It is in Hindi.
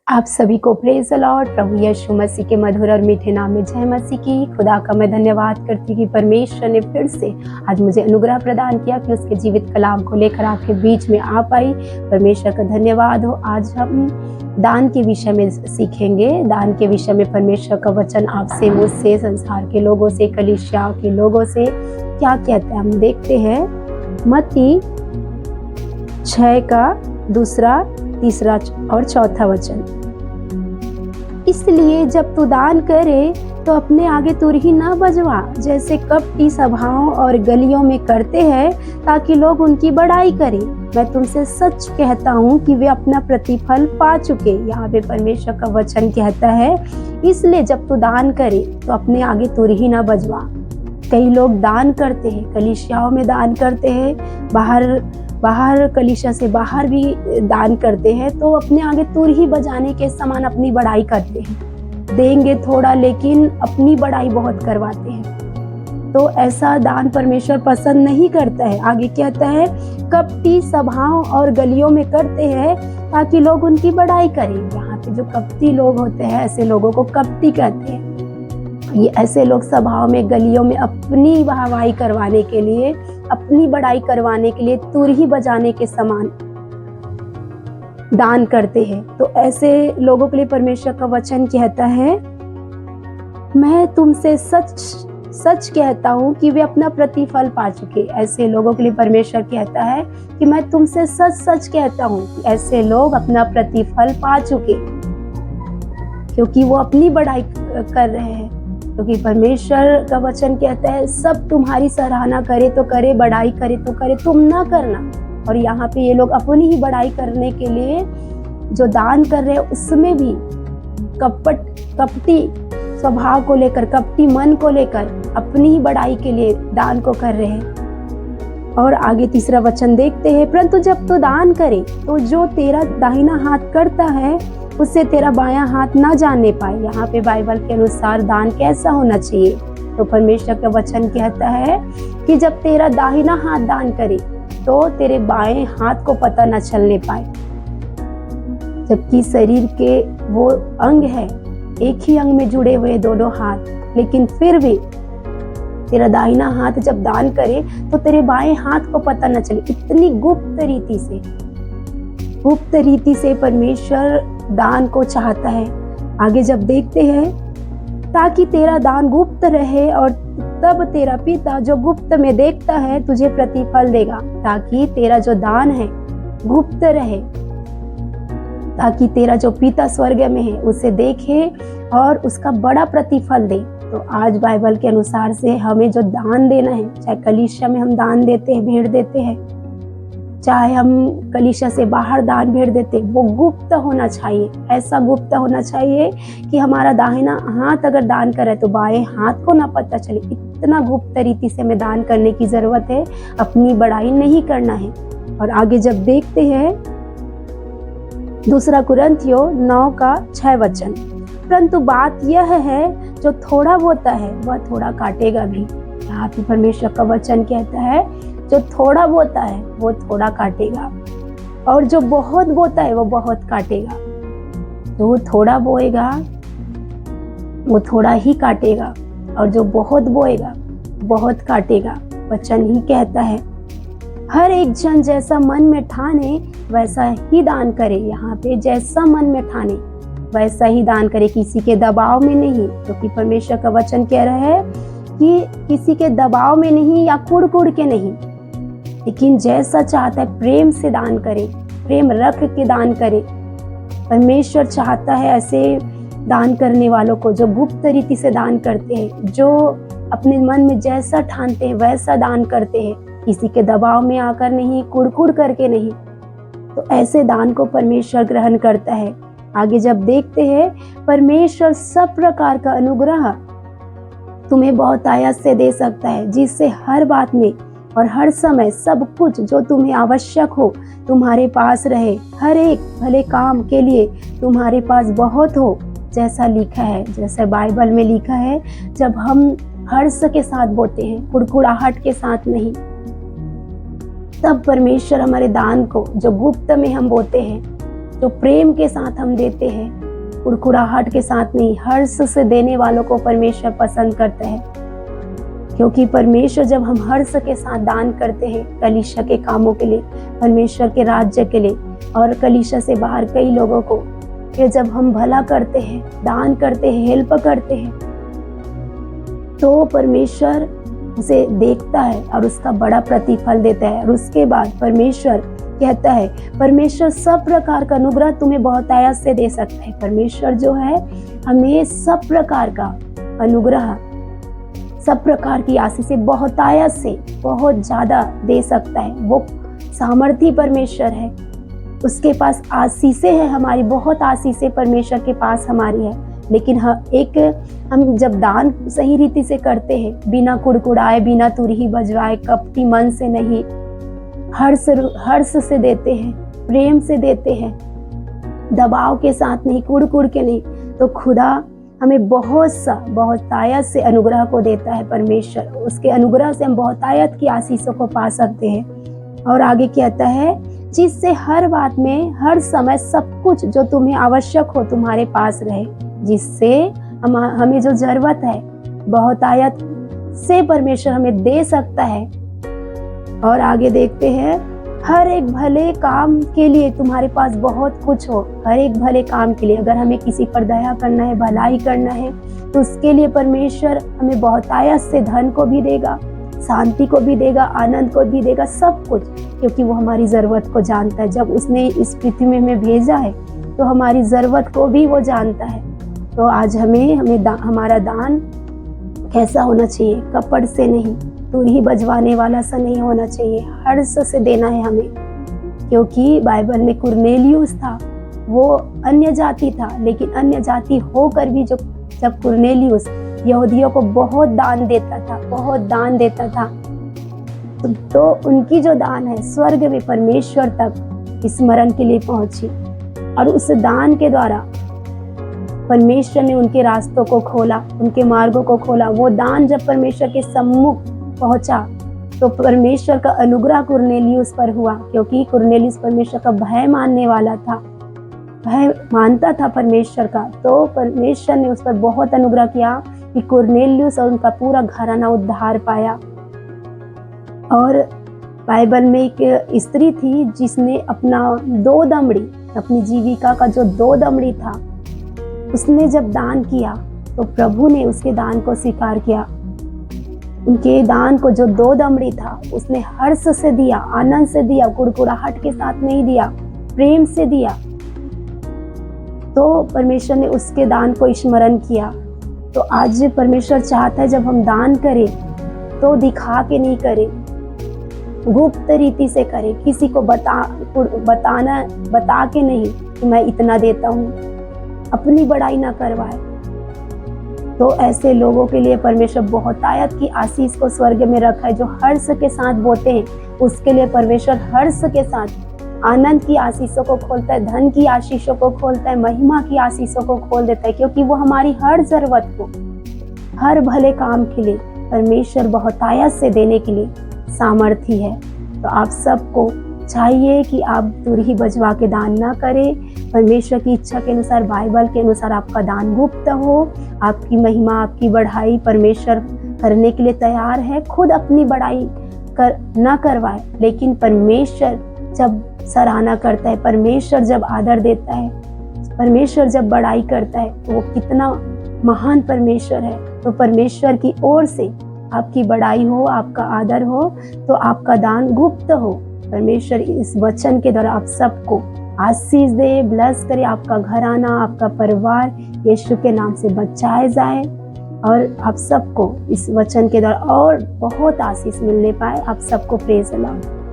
आप सभी को प्रेज द लॉर्ड। प्रभु यीशु मसीह के मधुर और मीठे नाम में जय मसीह की। खुदा का मैं धन्यवाद करती हूँ कि परमेश्वर ने फिर से आज मुझे अनुग्रह प्रदान किया कि उसके जीवित कलाम को लेकर आपके बीच में आ पाई। परमेश्वर का धन्यवाद हो। आज हम दान के विषय में सीखेंगे। दान के विषय में परमेश्वर का वचन आपसे, मुझसे, संसार के लोगों से, कलीसिया के लोगों से क्या कहते हैं हम देखते हैं। मत्ती 6 का 2, 3 और 4 वचन। इसलिए जब तू दान करे तो अपने आगे तुरही ना बजवा, जैसे कपटी सभाओं और गलियों में करते हैं, ताकि लोग उनकी बड़ाई करें। मैं तुमसे सच कहता हूँ कि वे अपना प्रतिफल पा चुके। यहाँ पे परमेश्वर का वचन कहता है, इसलिए जब तू दान करे तो अपने आगे तुरही ना बजवा। कई लोग दान करते हैं, कलीसियाओं में दान करते हैं, बाहर कलीसिया से बाहर भी दान करते हैं, तो अपने आगे तुर ही बजाने के समान अपनी बड़ाई करते हैं। देंगे थोड़ा लेकिन अपनी बड़ाई बहुत करवाते हैं। तो ऐसा दान परमेश्वर पसंद नहीं करता है। आगे कहता है, कपटी सभाओं और गलियों में करते हैं ताकि लोग उनकी बड़ाई करें। यहाँ पे जो कपटी लोग होते हैं, ऐसे लोगों को कपटी कहते हैं। ये ऐसे लोग सभाओं में, गलियों में अपनी वाहवाही करवाने के लिए, अपनी बड़ाई करवाने के लिए तुर ही बजाने के समान दान करते हैं। तो ऐसे लोगों के लिए परमेश्वर का वचन कहता है, मैं तुमसे सच कहता हूँ कि वे अपना प्रतिफल पा चुके। ऐसे लोगों के लिए परमेश्वर कहता है कि मैं तुमसे सच कहता हूँ कि ऐसे लोग अपना प्रतिफल पा चुके, क्योंकि वो अपनी बड़ाई कर रहे हैं। क्योंकि परमेश्वर का वचन कहता है, सब तुम्हारी सराहना करे तो करे, बड़ाई करे तो करे, तुम ना करना। और यहाँ पे ये लोग अपनी ही बड़ाई करने के लिए जो दान कर रहे हैं, उसमें भी कपटी स्वभाव को लेकर, कपटी मन को लेकर अपनी ही बड़ाई के लिए दान को कर रहे हैं। और आगे 3 वचन देखते हैं, परंतु जब तू दान करे तो जो तेरा दाहिना हाथ करता है उससे तेरा बायां हाथ ना जानने पाए। यहाँ पे बाइबल के अनुसार दान कैसा होना चाहिए? तो परमेश्वर का वचन कहता है कि जब तेरा दाहिना हाथ दान करे तो तेरे बाएं हाथ को पता न चलने पाए। जबकि शरीर के वो अंग है, एक ही अंग में जुड़े हुए दोनों हाथ, लेकिन फिर भी तेरा दाहिना हाथ जब दान करे तो तेरे बाएं हाथ को पता न चले। इतनी गुप्त रीति से परमेश्वर दान को चाहता है। आगे जब देखते हैं, ताकि तेरा दान गुप्त रहे और तब तेरा पिता जो गुप्त में देखता है तुझे प्रतिफल देगा। ताकि तेरा जो दान है गुप्त रहे, ताकि तेरा जो पिता स्वर्ग में है उसे देखे और उसका बड़ा प्रतिफल दे। तो आज बाइबल के अनुसार से हमें जो दान देना है, चाहे कलीसिया में हम दान देते हैं, भेंट देते हैं, चाहे हम कलीसिया से बाहर दान भेंट देते, वो गुप्त होना चाहिए। ऐसा गुप्त होना चाहिए कि हमारा दाहिना हाथ अगर दान करे तो बाएं हाथ को ना पता चले। इतना गुप्त रीति से हमें दान करने की जरूरत है, अपनी बड़ाई नहीं करना है। और आगे जब देखते हैं 2 कुरिन्थियों 9 का 6 वचन, परंतु बात यह है, जो थोड़ा बोता है वह थोड़ा काटेगा भी। यहाँ पे परमेश्वर का वचन कहता है, जो थोड़ा बोता है वो थोड़ा काटेगा, और जो बहुत बोता है वो बहुत काटेगा। जो वो थोड़ा बोएगा वो थोड़ा ही काटेगा, और जो बहुत बोएगा बहुत काटेगा। वचन ही कहता है, हर एक जन जैसा मन में ठाने वैसा ही दान करे। यहाँ पे जैसा मन में ठाने वैसा ही दान करे, किसी के दबाव में नहीं। क्योंकि परमेश्वर का वचन कह रहा है कि किसी के दबाव में नहीं या कुड़ के नहीं, लेकिन जैसा चाहता है प्रेम से दान करे, प्रेम रख के दान करे। परमेश्वर चाहता है ऐसे दान करने वालों को, जो गुप्त रीति से दान करते हैं, जो अपने मन में जैसा ठानते हैं वैसा दान करते हैं, किसी के दबाव में आकर नहीं, कुड़ करके नहीं। तो ऐसे दान को परमेश्वर ग्रहण करता है। आगे जब देखते हैं, परमेश्वर सब प्रकार का अनुग्रह तुम्हें बहुत आयास से दे सकता है, जिससे हर बात में और हर समय सब कुछ जो तुम्हें आवश्यक हो तुम्हारे पास रहे, हर एक भले काम के लिए तुम्हारे पास बहुत हो। जैसा लिखा है, जैसे बाइबल में लिखा है, जब हम हर्ष के साथ बोते हैं, कुड़कुड़ाहट के साथ नहीं, तब परमेश्वर हमारे दान को, जो गुप्त में हम बोते हैं, तो प्रेम के साथ हम देते हैं, कुड़कुड़ाहट के साथ नहीं, हर्ष से देने वालों को परमेश्वर पसंद करते हैं। क्योंकि परमेश्वर जब हम हर्ष के साथ दान करते हैं कलीसिया के कामों के लिए, परमेश्वर के राज्य के लिए और कलीसिया से बाहर कई लोगों को, ये जब हम भला करते हैं, दान करते हैं, हेल्प करते हैं, तो परमेश्वर उसे देखता है और उसका बड़ा प्रतिफल देता है। और उसके बाद परमेश्वर कहता है, परमेश्वर सब प्रकार का अनुग्रह तुम्हें बहुतायत से दे सकता है। परमेश्वर जो है हमें सब प्रकार का अनुग्रह, सब प्रकार की आशीष से बहुतायत से बहुत ज्यादा दे सकता है। वो सामर्थी परमेश्वर है, उसके पास आशीषें हैं हमारी, बहुत आशीषें परमेश्वर के पास हमारी है। लेकिन हम जब दान सही रीति से करते हैं, बिना कुड़कुड़ाए, बिना तुरही बजवाए, कपटी मन से नहीं, हर्ष से देते हैं, प्रेम से देते हैं, दबाव के साथ नहीं, कुड़ के नहीं, तो खुदा हमें बहुतायत से अनुग्रह को देता है। परमेश्वर उसके अनुग्रह से हम बहुतायत की आशीषों को पा सकते हैं। और आगे कहता है, जिससे हर बात में हर समय सब कुछ जो तुम्हें आवश्यक हो तुम्हारे पास रहे, जिससे हमें जो जरूरत है बहुतायत से परमेश्वर हमें दे सकता है। और आगे देखते हैं, हर एक भले काम के लिए तुम्हारे पास बहुत कुछ हो, हर एक भले काम के लिए। अगर हमें किसी पर दया करना है, भलाई करना है, तो उसके लिए परमेश्वर हमें बहुतायत से धन को भी देगा, शांति को भी देगा, आनंद को भी देगा, सब कुछ, क्योंकि वो हमारी जरूरत को जानता है। जब उसने इस पृथ्वी में हमें भेजा है तो हमारी जरूरत को भी वो जानता है। तो आज हमारा दान कैसा होना चाहिए? कपट से नहीं, तुरही बजवाने वाला सा नहीं होना चाहिए, हर्ष से देना है हमें। क्योंकि बाइबल में कुरनेलियुस था, वो अन्य जाति था, लेकिन अन्य जाति होकर भी जब कुरनेलियुस यहूदियों को बहुत दान देता था, तो उनकी जो दान है स्वर्ग में परमेश्वर तक स्मरण के लिए पहुंची। और उस दान के द्वारा परमेश्वर ने उनके रास्तों को खोला, उनके मार्गों को खोला। वो दान जब परमेश्वर के सम्मुख पहुंचा तो परमेश्वर का अनुग्रह कुरनेलियुस पर हुआ, क्योंकि कुरनेलियुस परमेश्वर का भय मानने वाला था, भय मानता था परमेश्वर का। तो परमेश्वर ने उस पर बहुत अनुग्रह किया कि कुरनेलियुस और उनका पूरा घराना उद्धार पाया। और बाइबल में एक स्त्री थी जिसने अपनी जीविका का जो 2 दमड़ी था, उसने जब दान किया तो प्रभु ने उसके दान को स्वीकार किया। उनके दान को जो 2 दमड़ी था उसने हर्ष से दिया, आनंद से दिया, कुड़कुड़ाहट के साथ नहीं दिया, प्रेम से दिया। तो परमेश्वर ने उसके दान को स्मरण किया। तो आज परमेश्वर चाहता है जब हम दान करें तो दिखा के नहीं करें, गुप्त रीति से करें, किसी को बता के नहीं कि मैं इतना देता हूँ, अपनी बड़ाई ना करवाए। तो ऐसे लोगों के लिए परमेश्वर बहुतायत की आशीष को स्वर्ग में रखा है। जो हर्ष के साथ बोते हैं उसके लिए परमेश्वर हर्ष के साथ आनंद की आशीषों को खोलता है, धन की आशीषों को खोलता है, महिमा की आशीषों को खोल देता है, क्योंकि वो हमारी हर जरूरत को, हर भले काम के लिए परमेश्वर बहुतायत से देने के लिए सामर्थी है। तो आप सबको चाहिए कि आप तुरही बजवा के दान ना करें, परमेश्वर की इच्छा के अनुसार, बाइबल के अनुसार आपका दान गुप्त हो। आपकी महिमा, आपकी बढ़ाई परमेश्वर करने के लिए तैयार है। खुद अपनी बढ़ाई ना करवाए, लेकिन परमेश्वर जब सराहना करता है, परमेश्वर जब आदर देता है, परमेश्वर जब बढ़ाई करता है, तो वो कितना महान परमेश्वर है। तो परमेश्वर की ओर से आपकी बढ़ाई हो, आपका आदर हो, तो आपका दान गुप्त हो। परमेश्वर इस वचन के द्वारा आप सबको आशीष दे, ब्लेस करे, आपका घराना, आपका परिवार यीशु के नाम से बचाए जाए, और आप सबको इस वचन के द्वारा और बहुत आशीष मिलने पाए। आप सबको प्रेज़ द लॉर्ड।